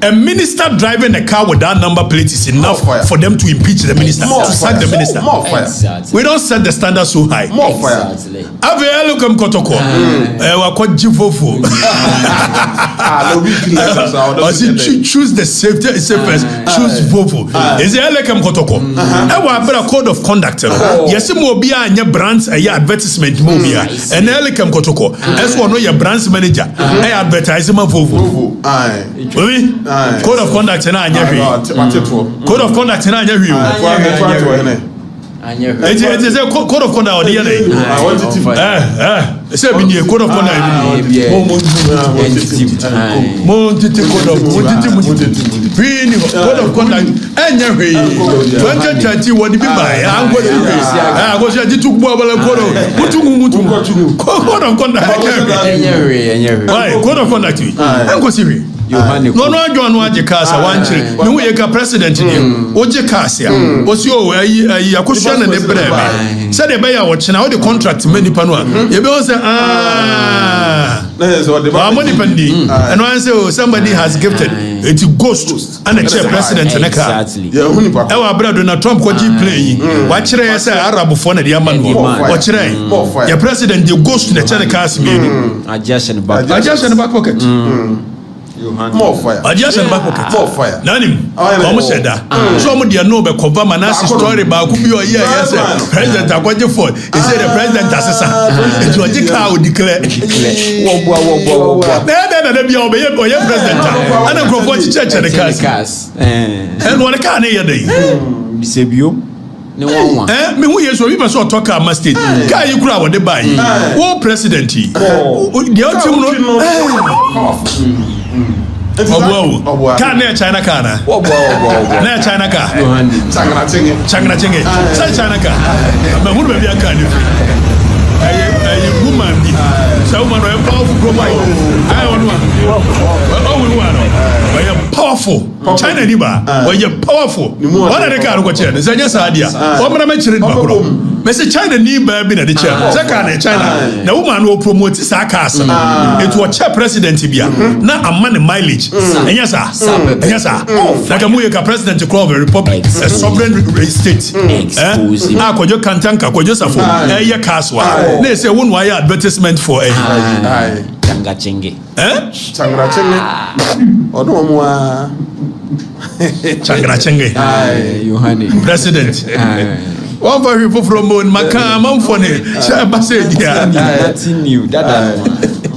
a minister driving a car with that number plate is enough for them to impeach the minister, to sack the minister. Exactly. We don't set the standard so high. Exactly. Welcome Kotoko. What Jivofo. Choose the safest. Choose Vofo. Is it welcome Kotoko? I want a code of conduct. Yes, Mobia and your brands a advertisement Mobia and welcome Kotoko. As one of your brands manager, I advertise my Vofo. Code of conduct na anyahwe code of conduct na anyahwe it is a code of conduct odi yana say bi ni code of conduct code of conduct anyahwe 2030 wodi bi bai angosi atitu gbo abala code of conduct anyahwe why code of conduct angosi bi no John waje kasa wanchire me hu ye ka president ni oje kasa osi o ayi akohwa na ne breme say de be ya wo chena wo the contract many pano ye be won say money pendi and one say somebody has gifted it ghost and a chair president na ka e wa bra Donald Trump ko ji play wa kire ye say arab fo na de amanu wo kire ye president the ghost na chair ka asime ni adjust in back pocket more fire. Adjacent back pocket. More fire. Nanim. Almost said that. So much they know be cover manasi story ba ku bi o here yes president akwaje for he said the president assessor it was the car declare wo na bi o be president and go for church the cars and what can here dey bisebio ne won me hu yeso bi so talk am state guy you kura wo dey buy wo president the ultimate Can near China car near China car Changna Chenge say China car but who be a car a woman so woman a powerful global I want powerful China niba when you powerful what are the car go chair say just idea o mra me chire ba kro me say China ni ba bi na de chair say car na China na woman will promote sa cars it was chair president bia na amane mileage enya sa like mu ka president of the republic a sovereign state akojo kantanka akojo safo eye cars wa na say won why advertisement for Changa Chenge Changra Chenge odo mo a Changra Chenge Yohane president one for people from Makam for say basedia nothing new that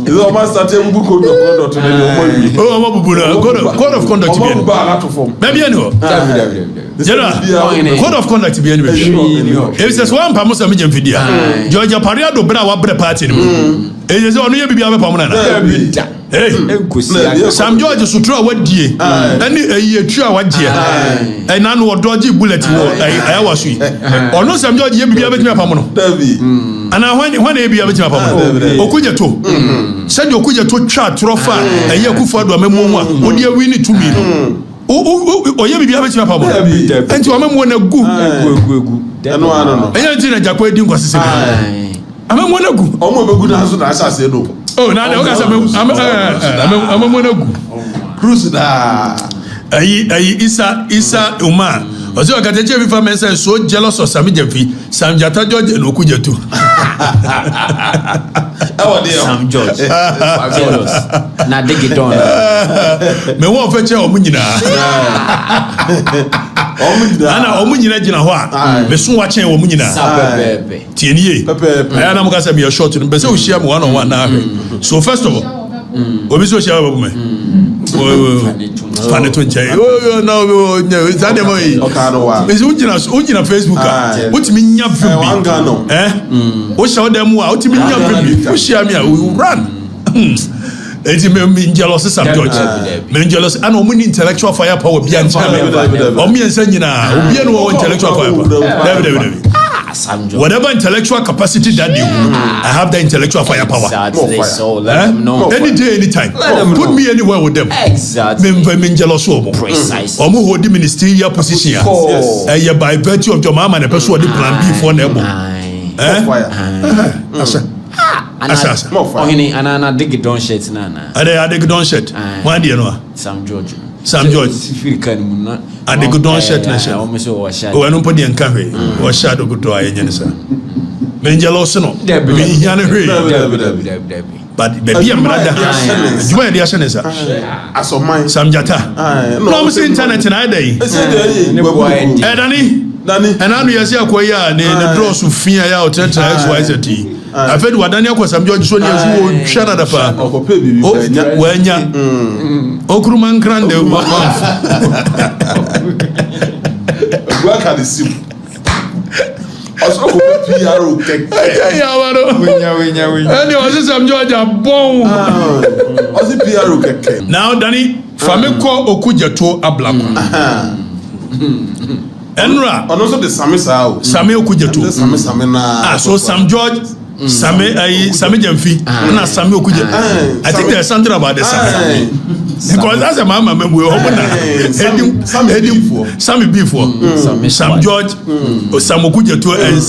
is almost starting book of conduct to the code of conduct maybe you know code of conduct be anyway if says one pamosa me jemfidia Georgia Pariado bra wa bre party no e je onu ye bibia be pamona na Sam George sutra wadie ani eyi etua wagye e na no odoji bullet wo e wasu onu Sam George ye bibia be tuma pamono ana hwan e bibia be tuma pamono okuje to said okuje to twa trofa eye kufu ado amemu a odi awini tumi o ye bibia be tuma pamono enti o amemu na gu eno ano enye ti na jakwa edi nkwasese amemu na gu omo be gu na so na asase no oh na de okasa amemu na gu cruise da ayi isa uma ozo Okatakyie Afrifa Mensah so jealous of Sam Jafi Sam Jata George no kujetu Sam George jealous na dig it on me won fe che omunyina ana omunyina gina ho a me so wa chen omunyina pepe tienie aya na mukasa be short no be se o shia me one on one na so first of all obi so shia babu me Fane to nche. No, zade mo yi. Is ujina Facebook a. Utimi nya vim. O show them a utimi nya vim. O share me a we run. Eti me jealous Sam George. Me jealous and o intellectual firepower bia ncha me. O me ensa nyina. Obi no intellectual firepower. David. Whatever intellectual capacity that you I have the intellectual firepower. Exactly. So let them know. Any day, anytime. Put me anywhere with them. Exactly. Precisely. Omo hold the ministerial position. Yes. By virtue of your mama and the person who plan B for them. Asa. And dig it on shit nana. I dig it on shit. Why do you know? Sam George. And the good on shirt nation. Oh, I don't put the encourage or shadow good to I Jensen. Mengelos, no, but baby, I'm rather join the Ashanesa. I saw mine, some jata. No, I'm internet in a day. And I'm here, see a choir, and the draws of fear out XYZ. I fed what Daniel was some George Sonia who shut out of her. Oh, when ya Okruman Grande, work at the soup. Also, PRO cake. And there was some George a bone. Also, PRO cake. Now, Danny, Famiko Okujato Ablama. Enra, and also the Samisa, Sami Okujato. Samina. So Sam George. Sami Jamfi, na Sami Okuja. I think there's something about the Sami. Because as a mama, we open Sami before. Sam George, Sam Okuja too, and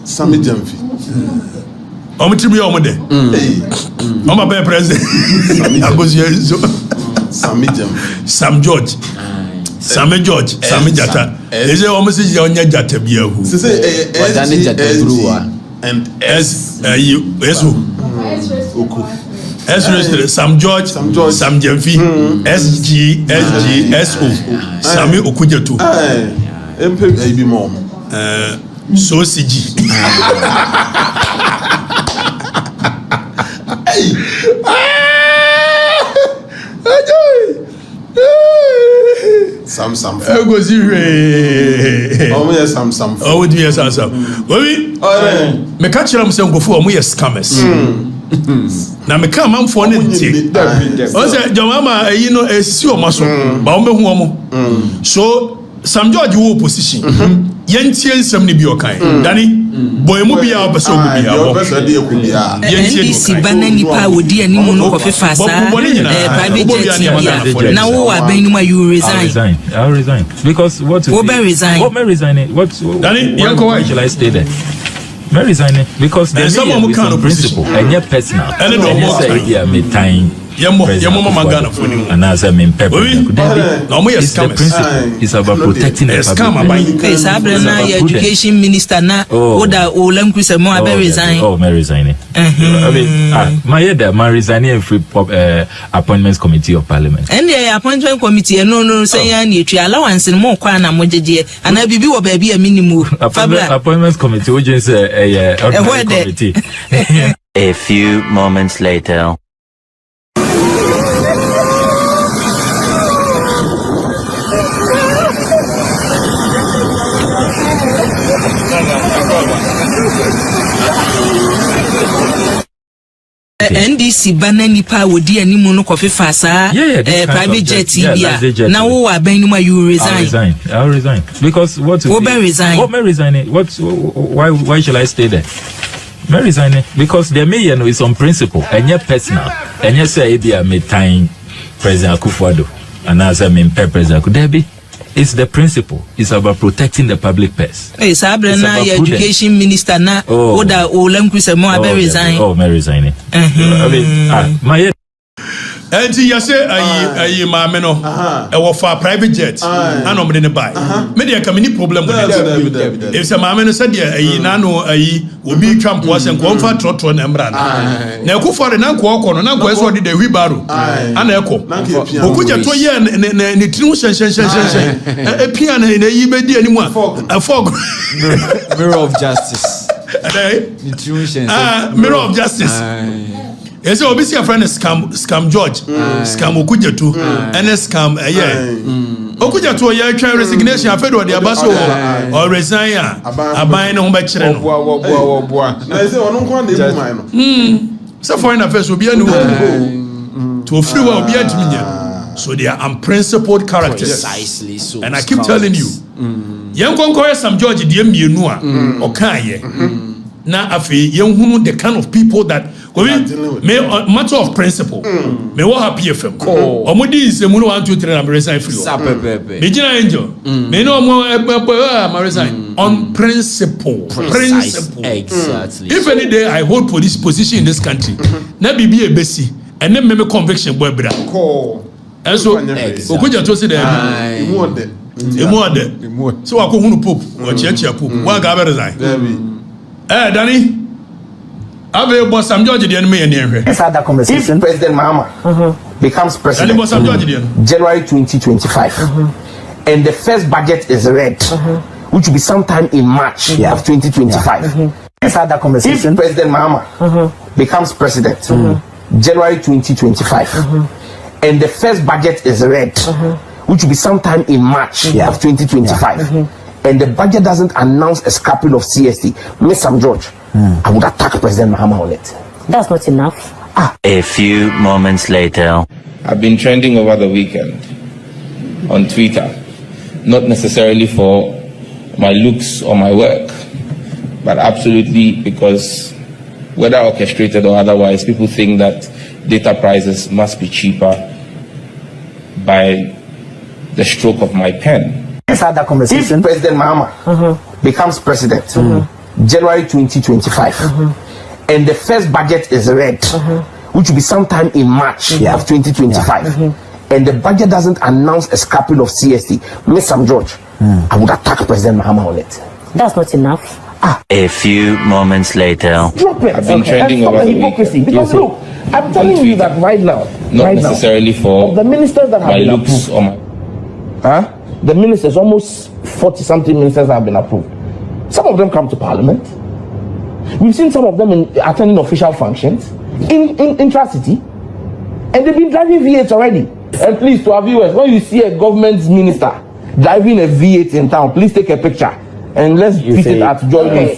Sami Jamfi. Omitribi Omode. Oma be president. Sami Jamfi. Sam George. Sami George, Sami Jata. Is it almost a young Jata Biahu? And Sam George, Sam Jamfi, SG, SO, Sami Okujetu. Baby mom. So CG. Sam. I go see. Oh, yes, Sam. Oh, dear, Sam. Baby, me catch them some go for me scammers. Now me come am for anything. I say, your mama, you know, a sure muscle, but so Sam George will position. Yentie some ni bi okan. Danny, boy mu bia obeso mu bia. NDC banani pa wodi animu no kofi fasa. Private jet. Now who are being you resign? I'll resign. Because what will be resign? What may resign? What Danny, why shall I stay there? May resign because there's some principle and yet personal. And the time. And as I mean, pepper. It's the principle. It's about protecting the public. Education minister na oda olam kwise mo abe resign. Oh, may resign. I mean, my head, my resigning free appointments committee of parliament. And the appointment committee, no, say any allowance and more kwana mojeje. And I be what baby a minimum. Appointments committee, which is a committee. A few moments later. NDC banani pa wodi animu no kofi fasa private jet bia now who are being you resign. I'll resign because what will be resign? What may resign? Why shall I stay there? May resign because the mayor is on principle and yet personal and yet say bia me time President Akufo-Addo and as I mean President Akufo-Addo. It's the principle. It's about protecting the public purse. Hey, Sabrina, education minister na oda olam kwise mo abe resign. Oh, may resign. I mean, my and you say ayi maame no e wo for private jet and no me buy me dey come any problem with it if say maame no said ayi na no ayi obi twampo asen ko mfa trotro na mbra na ku for na ko no na ko eso de wheelbarrow ana eko okuja to ye ne tinu shen e pia na yi be di animu a fog mirror of justice mirror of justice Yes, obviously a friend is scam George, scam Okujatu, and a scam Okujatu, you try resignation, I fed what the Abaso or resign, a buying home by children. So foreign affairs will be a new to a free will be a dominion. So they are unprincipled characters. Precisely so. And I keep telling you, young conqueror some George DM you know or Kanye. Now afi young the kind of people that may matter of principle may what happy FM or modi is 1 2 3 and resign free Regina Angel may no more resign on principle. Exactly. If any day I hold police position in this country na be a besi and then me conviction boy bra and so Okuja to say that so I go hunu pope or church pope wa ga resign Danny, I've been some George the enemy and here. Let's have that conversation. If President Mahama becomes president January 2025, and the first budget is read, which will be sometime in March of 2025. Let's have that conversation. If President Mahama becomes president January 2025, and the first budget is read, which will be sometime in March of 2025. And the budget doesn't announce a scrapping of CST, Miss Sam George, I would attack President Mahama on it. That's not enough. A few moments later. I've been trending over the weekend on Twitter, not necessarily for my looks or my work, but absolutely because whether orchestrated or otherwise, people think that data prices must be cheaper by the stroke of my pen. Let's have that conversation. If President Mahama becomes president January 2025, and the first budget is read, which will be sometime in March of 2025, and the budget doesn't announce a scrapping of CST, Miss Sam George, I would attack President Mahama on it. That's not enough. A few moments later. Drop it. I've been trending over the hypocrisy. Because look, I'm telling you that right now, not necessarily for the ministers that have my been looks or my the ministers, almost 40-something ministers have been approved. Some of them come to parliament. We've seen some of them attending official functions in intra-city, and they've been driving V8s already. And please, to our viewers, when you see a government minister driving a V8 in town, please take a picture and let's tweet it at Joy.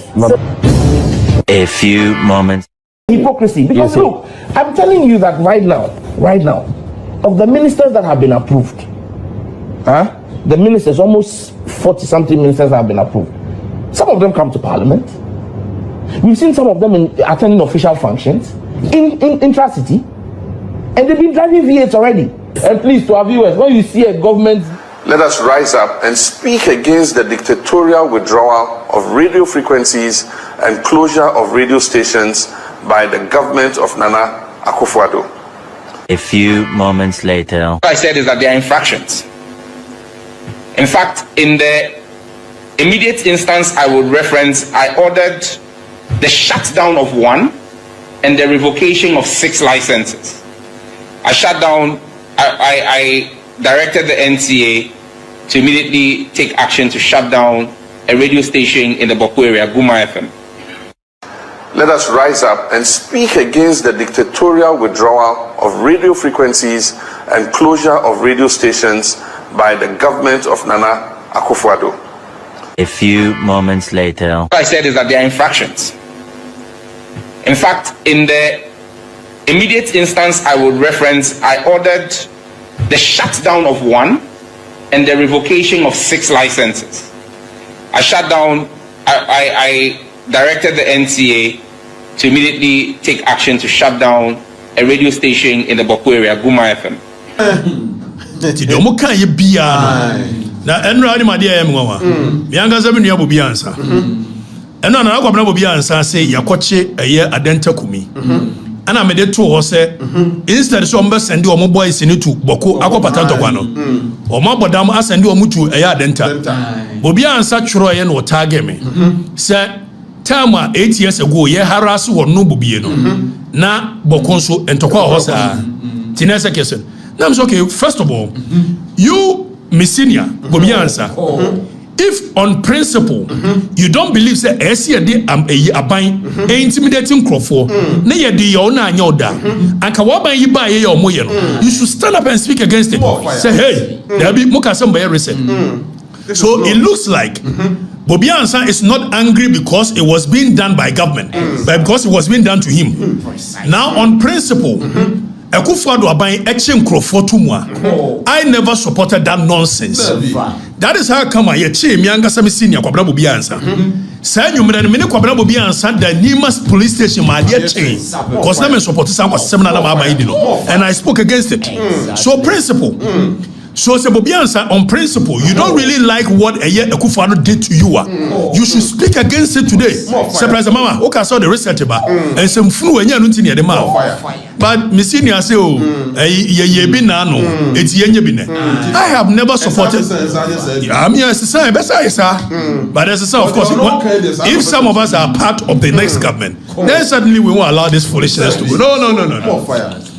A few moments. Hypocrisy. Because look, I'm telling you that right now, of the ministers that have been approved, the ministers, almost 40-something ministers have been approved. Some of them come to parliament. We've seen some of them attending official functions in intra-city, and they've been driving V8s already. And please, to our viewers, when you see a government... Let us rise up and speak against the dictatorial withdrawal of radio frequencies and closure of radio stations by the government of Nana Akufo-Addo. A few moments later. What I said is that they are infractions. In fact, in the immediate instance I would reference, I ordered the shutdown of 1 and the revocation of 6 licenses. I directed the NCA to immediately take action to shut down a radio station in the Boko area, Guma FM. Let us rise up and speak against the dictatorial withdrawal of radio frequencies and closure of radio stations by the government of Nana Akufo-Addo. A few moments later. What I said is that they are infractions. In fact, in the immediate instance I would reference, I ordered the shutdown of 1 and the revocation of 6 licenses. I directed the NCA to immediately take action to shut down a radio station in the Boko area, Guma FM. Tidomo kan ye bia na enra ni made ya mwa mi anga zabi nua bo bia ansa eno na akwabna bo bia ansa se yakoche eye adenta kumi ana me de to ho se instead so mbe send o mo boys ni tu boko akopata ntokwa no o mo bodam asend o mutu eye adenta bo bia ansa tworo ye no target me se time 8 years ago ye harass wo no bo bie no na boko so ntokwa ho sa tinese kesen. I'm okay. First of all, you, Miss Senior, go be answer. if on principle you don't believe say esi ade aban intimidating crofo na ye de yo na anya oda anka wo ban yi ba ye yo moye no you should stand up and speak against it. Say hey there be muka some by reset. So it looks like Bobby Ansah is not angry because it was being done by government, but because it was being done to him. Now on principle, Akufo-Addo aban eche nkrofo tumwa. I never supported that nonsense. That is how come I che mi anga sami senior Kwabena Bobby Ansah. Say nyumre ne me Kwabena Bobby Ansah the Nimas police station ma dey chain. Cause na me support sam kwa seminar na ma aban yi no. And I spoke against it. So principle. So Bobby Ansah on principle, you don't really like what Akufo-Addo did to you. You should speak against it today. Surprise mama, okay, saw the research about and some flu when you don't near the mouth. But Miss Senior say, oh, I have never supported. I mean, but as I say, of course, if some of us are part of the next government, then suddenly we won't allow this foolishness to go. No.